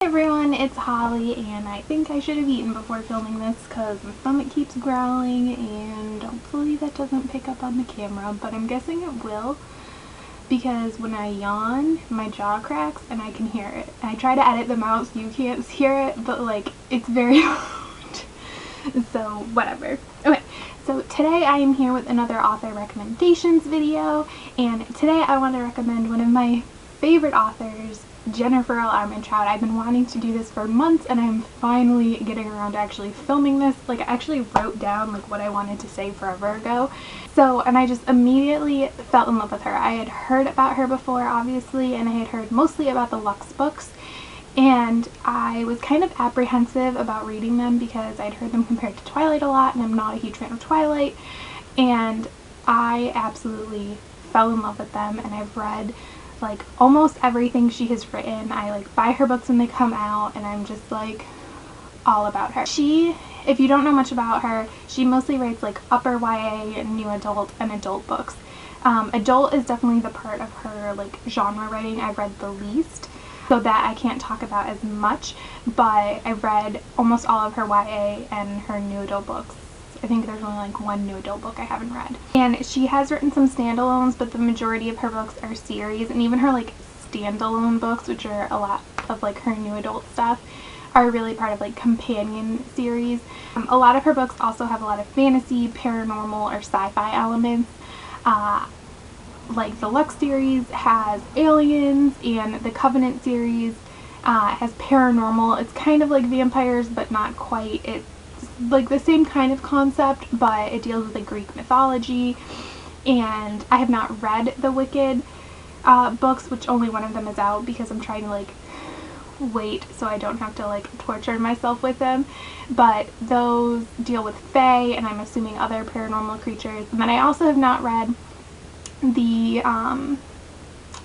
Hey everyone, it's Holly, and I think I should have eaten before filming this because my stomach keeps growling, and hopefully that doesn't pick up on the camera, but I'm guessing it will because when I yawn, my jaw cracks and I can hear it. I try to edit them out so you can't hear it, but like, it's very loud. So whatever. Okay, so today I am here with another author recommendations video, and today I want to recommend one of my favorite authors, Jennifer Armentrout. I've been wanting to do this for months and I'm finally getting around to actually filming this. Like, I actually wrote down like what I wanted to say forever ago. And I just immediately fell in love with her. I had heard about her before, obviously, and I had heard mostly about the Lux books. And I was kind of apprehensive about reading them because I'd heard them compared to Twilight a lot, and I'm not a huge fan of Twilight. And I absolutely fell in love with them, and I've read like almost everything she has written. I like buy her books when they come out, and I'm just like all about her. If you don't know much about her, she mostly writes like upper YA, new adult, and adult books. Adult is definitely the part of her like genre writing I've read the least, so that I can't talk about as much, but I've read almost all of her YA and her new adult books. I think there's only like one new adult book I haven't read. And she has written some standalones, but the majority of her books are series, and even her like standalone books, which are a lot of like her new adult stuff, are really part of like companion series. A lot of her books also have a lot of fantasy, paranormal, or sci-fi elements. Like the Lux series has aliens, and the Covenant series has paranormal. It's kind of like vampires, but not quite. It's like the same kind of concept, but it deals with like Greek mythology. And I have not read the Wicked books, which only one of them is out, because I'm trying to like wait so I don't have to like torture myself with them. But those deal with fae, and I'm assuming other paranormal creatures. And then I also have not read the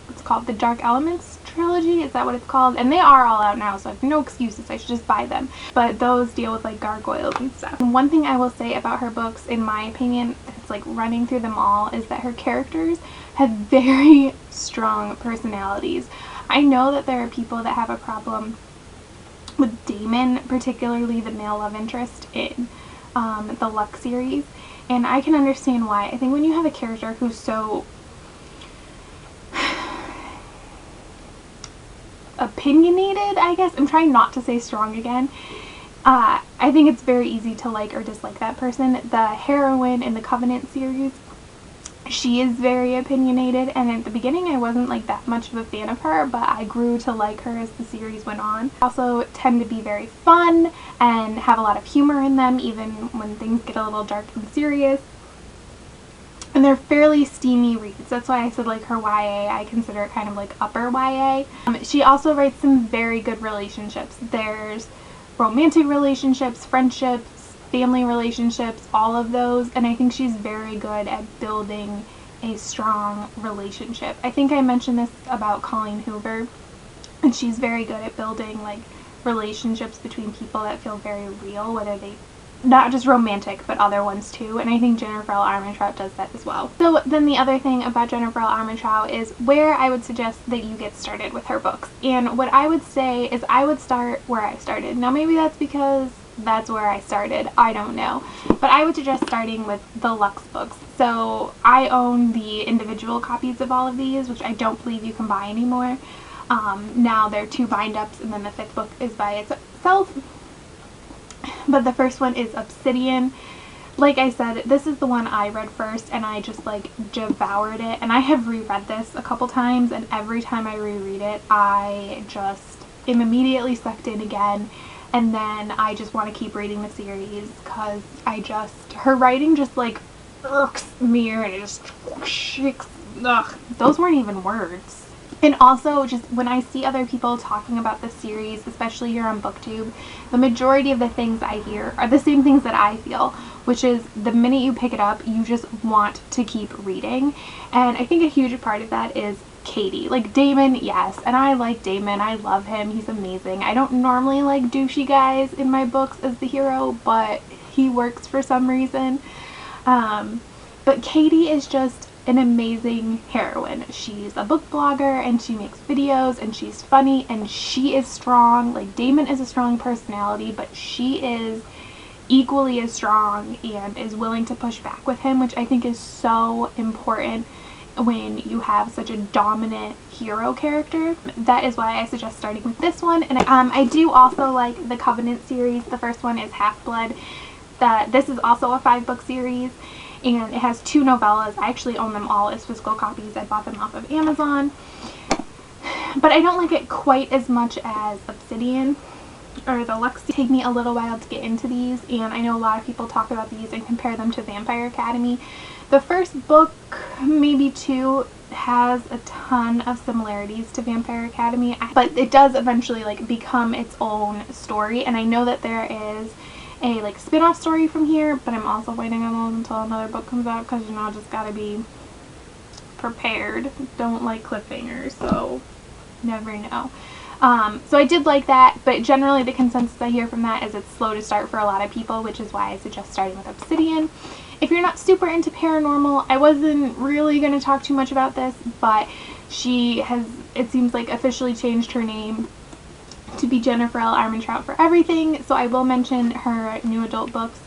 what's called the Dark Elements trilogy. Is that what it's called? And they are all out now, so I have no excuses. I should just buy them. But those deal with like gargoyles and stuff. And one thing I will say about her books, in my opinion, that's like running through them all, is that her characters have very strong personalities. I know that there are people that have a problem with Damon, particularly the male love interest in the Lux series, and I can understand why. I think when you have a character who's so opinionated, I guess, I'm trying not to say strong again, I think it's very easy to like or dislike that person. The heroine in the Covenant series, she is very opinionated, and at the beginning I wasn't like that much of a fan of her, but I grew to like her as the series went on. Also tend to be very fun and have a lot of humor in them, even when things get a little dark and serious. And they're fairly steamy reads. That's why I said like her YA, I consider it kind of like upper YA. She also writes some very good relationships. There's romantic relationships, friendships, family relationships, all of those. And I think she's very good at building a strong relationship. I think I mentioned this about Colleen Hoover, and she's very good at building like relationships between people that feel very real, whether they not just romantic, but other ones too, and I think Jennifer Armentrout does that as well. So then the other thing about Jennifer Armentrout is where I would suggest that you get started with her books. And what I would say is I would start where I started. Now maybe that's because that's where I started, I don't know. But I would suggest starting with the Lux books. So I own the individual copies of all of these, which I don't believe you can buy anymore. Now they're 2 bind-ups, and then the 5th book is by itself. But the first one is Obsidian. Like I said, this is the one I read first, and I just like devoured it. And I have reread this a couple times, and every time I reread it, I just am immediately sucked in again. And then I just want to keep reading the series because her writing just like irks me, and it just shakes. Ugh, those weren't even words. And also, just when I see other people talking about this series, especially here on BookTube, the majority of the things I hear are the same things that I feel, which is the minute you pick it up, you just want to keep reading. And I think a huge part of that is Katie. Like Damon, yes, and I like Damon. I love him. He's amazing. I don't normally like douchey guys in my books as the hero, but he works for some reason. But Katie is just an amazing heroine. She's a book blogger and she makes videos and she's funny and she is strong. Like, Damon is a strong personality, but she is equally as strong and is willing to push back with him, which I think is so important when you have such a dominant hero character. That is why I suggest starting with this one. And I do also like the Covenant series. The first one is Half-Blood. This is also a 5-book series, and it has 2 novellas. I actually own them all as physical copies. I bought them off of Amazon. But I don't like it quite as much as Obsidian or the Lux. Take me a little while to get into these, and I know a lot of people talk about these and compare them to Vampire Academy. The first book, maybe 2, has a ton of similarities to Vampire Academy, but it does eventually like become its own story, and I know that there is a like spin-off story from here, but I'm also waiting on those until another book comes out, because you know, just gotta be prepared. Don't like cliffhangers, so never know. So I did like that, but generally the consensus I hear from that is it's slow to start for a lot of people, which is why I suggest starting with Obsidian. If you're not super into paranormal, I wasn't really going to talk too much about this, but she has, it seems like, officially changed her name to be Jennifer L. Armentrout for everything, so I will mention her new adult books.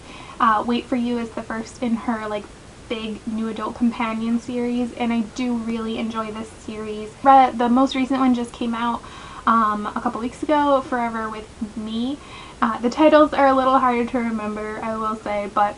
Wait For You is the first in her like big new adult companion series, and I do really enjoy this series. The most recent one just came out a couple weeks ago, Forever With Me. The titles are a little harder to remember, I will say, but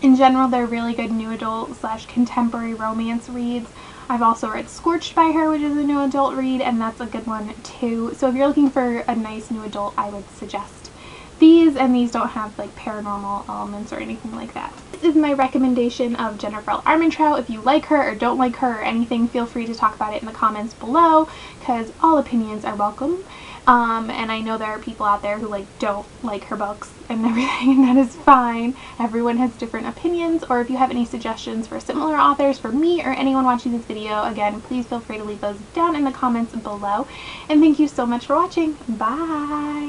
in general they're really good new adult / contemporary romance reads. I've also read Scorched by her, which is a new adult read, and that's a good one too. So if you're looking for a nice new adult, I would suggest these, and these don't have like paranormal elements or anything like that. This is my recommendation of Jennifer L. Armentrout. If you like her or don't like her or anything, feel free to talk about it in the comments below, because all opinions are welcome. And I know there are people out there who like don't like her books and everything, and that is fine. Everyone has different opinions. Or if you have any suggestions for similar authors for me or anyone watching this video, again, please feel free to leave those down in the comments below. And thank you so much for watching. Bye!